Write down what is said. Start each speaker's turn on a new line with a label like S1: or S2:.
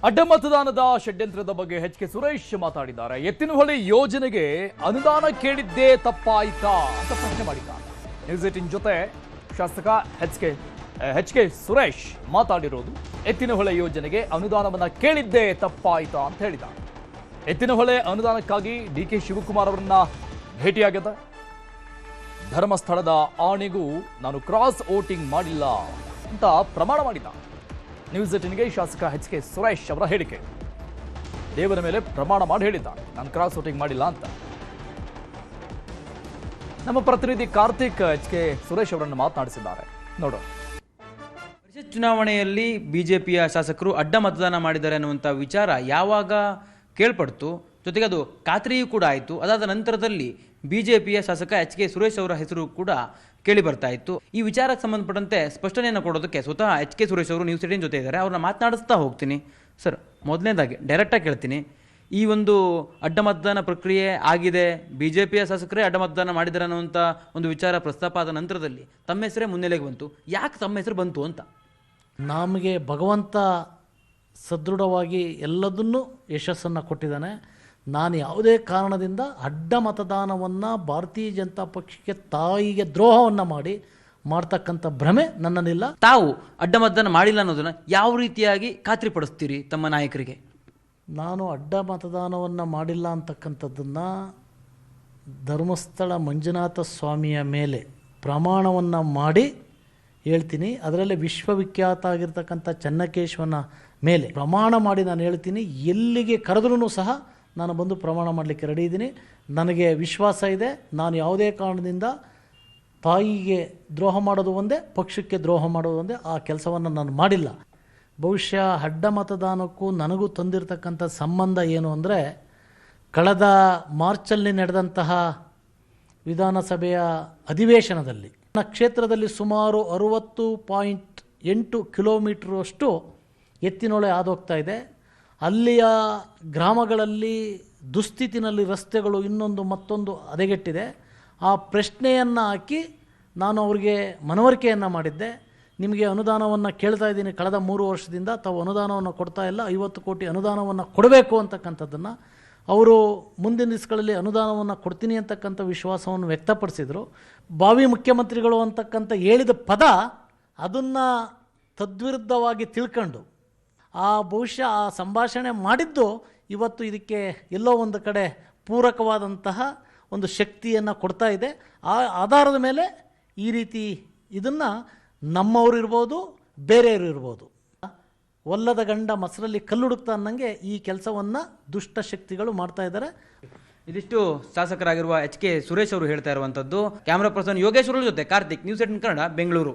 S1: ಅಡ್ಡ ಮತದಾನದ ಷಡ್ಯಂತ್ರದ ಬಗ್ಗೆ ಎಚ್ ಕೆ ಸುರೇಶ್ ಮಾತಾಡಿದ್ದಾರೆ. ಎತ್ತಿನಹೊಳೆ ಯೋಜನೆಗೆ ಅನುದಾನ ಕೇಳಿದ್ದೇ ತಪ್ಪಾಯ್ತಾ ಅಂತ ಪ್ರಶ್ನೆ ಮಾಡಿದ್ದಾರೆ. ನ್ಯೂಸ್ 18 ಜೊತೆ ಶಾಸಕ ಎಚ್ ಕೆ ಸುರೇಶ್ ಮಾತಾಡಿರೋದು ಎತ್ತಿನಹೊಳೆ ಯೋಜನೆಗೆ ಅನುದಾನವನ್ನ ಕೇಳಿದ್ದೇ ತಪ್ಪಾಯ್ತಾ ಅಂತ ಹೇಳಿದ್ದಾರೆ. ಎತ್ತಿನಹೊಳೆ ಅನುದಾನಕ್ಕಾಗಿ ಡಿ ಕೆ ಶಿವಕುಮಾರ್ ಅವರನ್ನ ಭೇಟಿಯಾಗಿದೆ. ಧರ್ಮಸ್ಥಳದ ಆಣೆಗೂ ನಾನು ಕ್ರಾಸ್ ವೋಟಿಂಗ್ ಮಾಡಿಲ್ಲ ಅಂತ ಪ್ರಮಾಣ ಮಾಡಿದ್ದಾರೆ. ನ್ಯೂಸ್ 18ಗೆ ಶಾಸಕ ಎಚ್ ಕೆ ಸುರೇಶ್ ಅವರ ಹೇಳಿಕೆ. ದೇವರ ಮೇಲೆ ಪ್ರಮಾಣ ಮಾಡಿ ಹೇಳಿದ್ದಾರೆ, ನಾನು ಕ್ರಾಸ್ ವೋಟಿಂಗ್ ಮಾಡಿಲ್ಲ ಅಂತ. ನಮ್ಮ ಪ್ರತಿನಿಧಿ ಕಾರ್ತಿಕ್ ಎಚ್ ಕೆ ಸುರೇಶ್ ಅವರನ್ನು ಮಾತನಾಡಿಸಿದ್ದಾರೆ, ನೋಡೋಣ.
S2: ಪರಿಷತ್ ಚುನಾವಣೆಯಲ್ಲಿ ಬಿಜೆಪಿಯ ಶಾಸಕರು ಅಡ್ಡ ಮತದಾನ ಮಾಡಿದ್ದಾರೆ ಅನ್ನುವಂಥ ವಿಚಾರ ಯಾವಾಗ ಕೇಳ್ಪಡ್ತು, ಜೊತೆಗೆ ಅದು ಖಾತ್ರಿಯೂ ಕೂಡ ಆಯಿತು. ಅದಾದ ನಂತರದಲ್ಲಿ ಬಿಜೆಪಿಯ ಶಾಸಕ ಎಚ್ ಕೆ ಸುರೇಶ್ ಅವರ ಹೆಸರು ಕೂಡ ಕೇಳಿ ಬರ್ತಾ ಇತ್ತು. ಈ ವಿಚಾರಕ್ಕೆ ಸಂಬಂಧಪಟ್ಟಂತೆ ಸ್ಪಷ್ಟನೆಯನ್ನು ಕೊಡೋದಕ್ಕೆ ಸ್ವತಃ ಎಚ್ ಕೆ ಸುರೇಶ್ ಅವರು ನ್ಯೂಸ್ 18 ಜೊತೆ ಇದ್ದಾರೆ. ಅವ್ರನ್ನ ಮಾತನಾಡಿಸ್ತಾ ಹೋಗ್ತೀನಿ. ಸರ್, ಮೊದಲನೇದಾಗಿ ಡೈರೆಕ್ಟಾಗಿ ಕೇಳ್ತೀನಿ, ಈ ಒಂದು ಅಡ್ಡ ಮತದಾನ ಪ್ರಕ್ರಿಯೆ ಆಗಿದೆ, ಬಿಜೆಪಿಯ ಶಾಸಕರೇ ಅಡ್ಡ ಮತದಾನ ಮಾಡಿದ್ದಾರೆ ಅನ್ನುವಂಥ ಒಂದು ವಿಚಾರ ಪ್ರಸ್ತಾಪ ಆದ ನಂತರದಲ್ಲಿ ತಮ್ಮ ಹೆಸರೇ ಮುನ್ನೆಲೆಗೆ ಬಂತು. ಯಾಕೆ ತಮ್ಮ ಹೆಸರು ಬಂತು ಅಂತ?
S3: ನಮಗೆ ಭಗವಂತ ಸದೃಢವಾಗಿ ಎಲ್ಲದನ್ನೂ ಯಶಸ್ಸನ್ನು ಕೊಟ್ಟಿದ್ದಾನೆ. ನಾನು ಯಾವುದೇ ಕಾರಣದಿಂದ ಅಡ್ಡ ಮತದಾನವನ್ನು ಭಾರತೀಯ ಜನತಾ ಪಕ್ಷಕ್ಕೆ ತಾಯಿಗೆ ದ್ರೋಹವನ್ನು ಮಾಡ್ತಕ್ಕಂಥ ಭ್ರಮೆ ನನ್ನಲ್ಲಿಲ್ಲ.
S2: ತಾವು ಅಡ್ಡ ಮತದಾನ ಮಾಡಿಲ್ಲ ಅನ್ನೋದನ್ನು ಯಾವ ರೀತಿಯಾಗಿ ಖಾತ್ರಿಪಡಿಸ್ತೀರಿ ತಮ್ಮ ನಾಯಕರಿಗೆ?
S3: ನಾನು ಅಡ್ಡ ಮತದಾನವನ್ನು ಮಾಡಿಲ್ಲ ಅಂತಕ್ಕಂಥದ್ದನ್ನು ಧರ್ಮಸ್ಥಳ ಮಂಜುನಾಥ ಸ್ವಾಮಿಯ ಮೇಲೆ ಪ್ರಮಾಣವನ್ನು ಮಾಡಿ ಹೇಳ್ತೀನಿ. ಅದರಲ್ಲಿ ವಿಶ್ವವಿಖ್ಯಾತ ಆಗಿರ್ತಕ್ಕಂಥ ಚೆನ್ನಕೇಶ್ವರನ ಮೇಲೆ ಪ್ರಮಾಣ ಮಾಡಿ ನಾನು ಹೇಳ್ತೀನಿ. ಎಲ್ಲಿಗೆ ಕರೆದ್ರೂ ಸಹ ನಾನು ಬಂದು ಪ್ರಮಾಣ ಮಾಡಲಿಕ್ಕೆ ರೆಡಿ ಇದ್ದೀನಿ. ನನಗೆ ವಿಶ್ವಾಸ ಇದೆ, ನಾನು ಯಾವುದೇ ಕಾರಣದಿಂದ ತಾಯಿಗೆ ದ್ರೋಹ ಮಾಡೋದು ಒಂದೇ, ಪಕ್ಷಕ್ಕೆ ದ್ರೋಹ ಮಾಡೋದು ಒಂದೇ, ಆ ಕೆಲಸವನ್ನು ನಾನು ಮಾಡಿಲ್ಲ. ಬಹುಶಃ ಅಡ್ಡ ಮತದಾನಕ್ಕೂ ನನಗೂ ತಂದಿರತಕ್ಕಂಥ ಸಂಬಂಧ ಏನು ಅಂದರೆ, ಕಳೆದ ಮಾರ್ಚಲ್ಲಿ ನಡೆದಂತಹ ವಿಧಾನಸಭೆಯ ಅಧಿವೇಶನದಲ್ಲಿ ನನ್ನ ಕ್ಷೇತ್ರದಲ್ಲಿ ಸುಮಾರು 60.8 ಕಿಲೋಮೀಟ್ರಷ್ಟು ಎತ್ತಿನೊಳೆ ಹಾದೋಗ್ತಾ ಇದೆ. ಅಲ್ಲಿಯ ಗ್ರಾಮಗಳಲ್ಲಿ ದುಸ್ಥಿತಿನಲ್ಲಿ ರಸ್ತೆಗಳು ಇನ್ನೊಂದು ಮತ್ತೊಂದು ಹದಗೆಟ್ಟಿದೆ. ಆ ಪ್ರಶ್ನೆಯನ್ನು ಹಾಕಿ ನಾನು ಅವರಿಗೆ ಮನವರಿಕೆಯನ್ನು ಮಾಡಿದ್ದೆ. ನಿಮಗೆ ಅನುದಾನವನ್ನು ಕೇಳ್ತಾ ಇದ್ದೀನಿ, ಕಳೆದ 3 ವರ್ಷದಿಂದ ತಾವು ಅನುದಾನವನ್ನು ಕೊಡ್ತಾ ಇಲ್ಲ, 50 ಕೋಟಿ ಅನುದಾನವನ್ನು ಕೊಡಬೇಕು ಅಂತಕ್ಕಂಥದ್ದನ್ನು ಅವರು ಮುಂದಿನ ದಿವಸಗಳಲ್ಲಿ ಅನುದಾನವನ್ನು ಕೊಡ್ತೀನಿ ಅಂತಕ್ಕಂಥ ವಿಶ್ವಾಸವನ್ನು ವ್ಯಕ್ತಪಡಿಸಿದರು. ಭಾವಿ ಮುಖ್ಯಮಂತ್ರಿಗಳು ಅಂತಕ್ಕಂಥ ಹೇಳಿದ ಪದ ಅದನ್ನು ತದ್ವಿರುದ್ಧವಾಗಿ ತಿಳ್ಕೊಂಡು ಬಹುಶಃ ಆ ಸಂಭಾಷಣೆ ಮಾಡಿದ್ದು ಇವತ್ತು ಇದಕ್ಕೆ ಎಲ್ಲೋ ಒಂದು ಕಡೆ ಪೂರಕವಾದಂತಹ ಒಂದು ಶಕ್ತಿಯನ್ನು ಕೊಡ್ತಾ ಇದೆ. ಆ ಆಧಾರದ ಮೇಲೆ ಈ ರೀತಿ ಇದನ್ನು ನಮ್ಮವರು ಇರ್ಬೋದು, ಬೇರೆಯವರು ಇರ್ಬೋದು, ಒಲ್ಲದ ಗಂಡ ಮೊಸರಲ್ಲಿ ಕಲ್ಲುಡುಕ್ತಾ ಅನ್ನಂಗೆ ಈ ಕೆಲಸವನ್ನು ದುಷ್ಟಶಕ್ತಿಗಳು ಮಾಡ್ತಾ ಇದ್ದಾರೆ.
S2: ಇದಿಷ್ಟು ಶಾಸಕರಾಗಿರುವ ಎಚ್ ಕೆ ಸುರೇಶ್ ಅವರು ಹೇಳ್ತಾ ಇರುವಂಥದ್ದು. ಕ್ಯಾಮ್ರಾ ಪರ್ಸನ್ ಯೋಗೇಶ್ವರ ಜೊತೆ ಕಾರ್ತಿಕ್, ನ್ಯೂಸ್ 18 ಕನ್ನಡ, ಬೆಂಗಳೂರು.